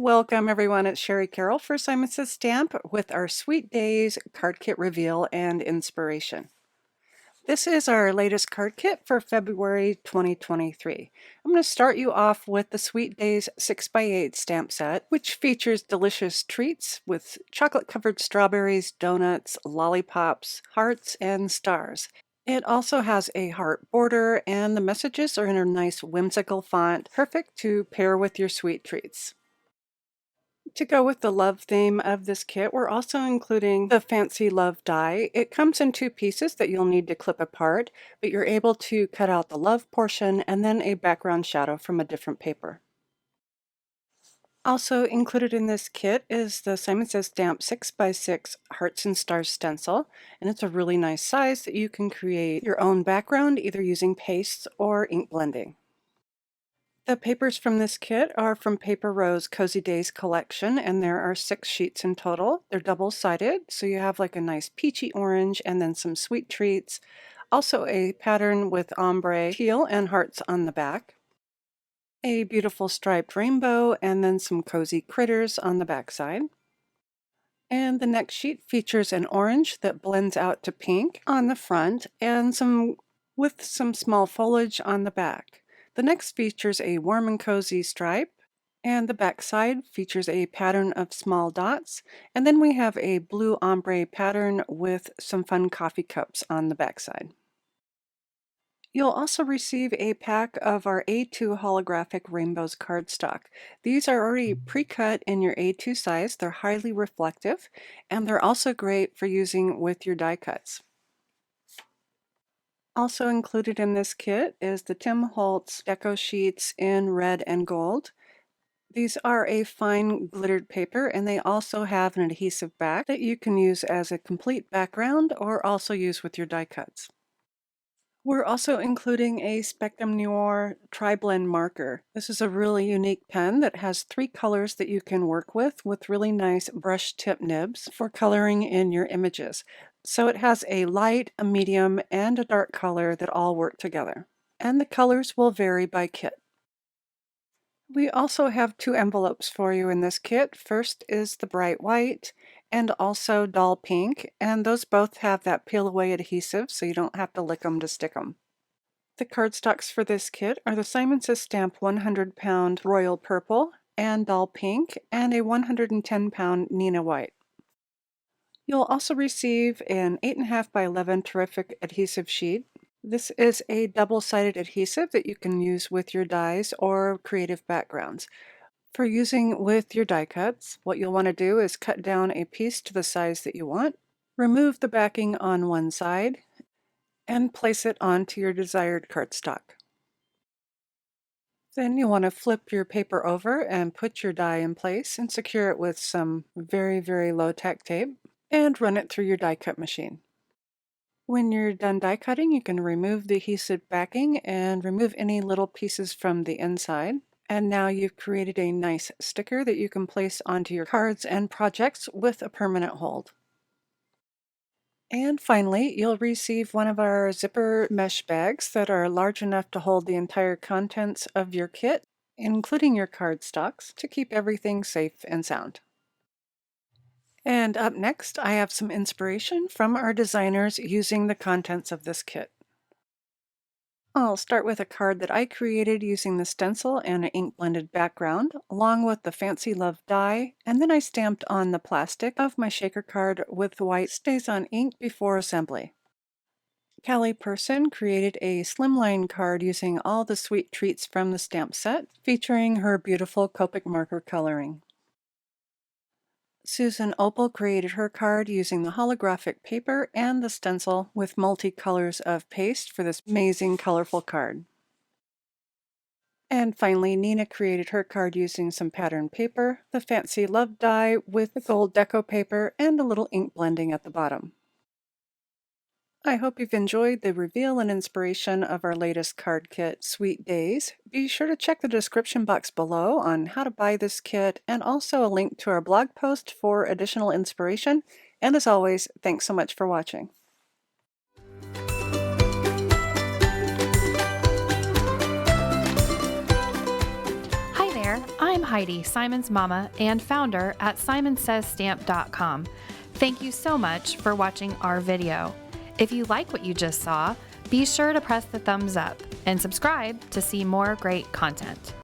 Welcome everyone, it's Shari Carroll for Simon Says Stamp with our Sweet Days card kit reveal and inspiration. This is our latest card kit for February 2023. I'm going to start you off with the Sweet Days 6x8 stamp set, which features delicious treats with chocolate-covered strawberries, donuts, lollipops, hearts, and stars. It also has a heart border, and the messages are in a nice whimsical font, perfect to pair with your sweet treats. To go with the love theme of this kit, we're also including the Fancy Love die. It comes in two pieces that you'll need to clip apart, but you're able to cut out the love portion and then a background shadow from a different paper. Also included in this kit is the Simon Says Stamp 6x6 Hearts and Stars stencil, and it's a really nice size that you can create your own background either using pastes or ink blending. The papers from this kit are from Paper Rose Cozy Days collection, and there are 6 sheets in total. They're double-sided, so you have like a nice peachy orange and then some sweet treats. Also a pattern with ombre, teal, and hearts on the back. A beautiful striped rainbow, and then some cozy critters on the back side. And the next sheet features an orange that blends out to pink on the front and some small foliage on the back. The next features a warm and cozy stripe, and the back side features a pattern of small dots, and then we have a blue ombre pattern with some fun coffee cups on the back side. You'll also receive a pack of our A2 holographic rainbows cardstock. These are already pre-cut in your A2 size. They're highly reflective, and they're also great for using with your die cuts. Also included in this kit is the Tim Holtz deco sheets in red and gold. These are a fine glittered paper, and they also have an adhesive back that you can use as a complete background or also use with your die cuts. We're also including a Spectrum Noir Tri-Blend marker. This is a really unique pen that has 3 colors that you can work with really nice brush tip nibs for coloring in your images. So it has a light, a medium, and a dark color that all work together. And the colors will vary by kit. We also have 2 envelopes for you in this kit. First is the bright white and also dull pink, and those both have that peel away adhesive so you don't have to lick them to stick them. The cardstocks for this kit are the Simon Says Stamp 100-pound Royal Purple and Dull Pink and a 110-pound Nina White. You'll also receive an 8.5 by 11 terrific adhesive sheet. This is a double-sided adhesive that you can use with your dies or creative backgrounds. For using with your die cuts, what you'll want to do is cut down a piece to the size that you want, remove the backing on one side, and place it onto your desired cardstock. Then you want to flip your paper over and put your die in place and secure it with some very, very low tack tape and run it through your die cut machine. When you're done die cutting, you can remove the adhesive backing and remove any little pieces from the inside. And now you've created a nice sticker that you can place onto your cards and projects with a permanent hold. And finally, you'll receive one of our zipper mesh bags that are large enough to hold the entire contents of your kit, including your cardstocks, to keep everything safe and sound. And up next, I have some inspiration from our designers using the contents of this kit. I'll start with a card that I created using the stencil and an ink blended background, along with the Fancy Love die, and then I stamped on the plastic of my shaker card with white Stays-On ink before assembly. Callie Person created a slimline card using all the sweet treats from the stamp set, featuring her beautiful Copic marker coloring. Susan Opal created her card using the holographic paper and the stencil with multicolors of paste for this amazing colorful card. And finally, Nina created her card using some patterned paper, the Fancy Love die with the gold deco paper, and a little ink blending at the bottom. I hope you've enjoyed the reveal and inspiration of our latest card kit, Sweet Days. Be sure to check the description box below on how to buy this kit and also a link to our blog post for additional inspiration. And as always, thanks so much for watching. Hi there, there, I'm Heidi, Simon's mama and founder at simonsaysstamp.com. Thank you so much for watching our video. If you like what you just saw, be sure to press the thumbs up and subscribe to see more great content.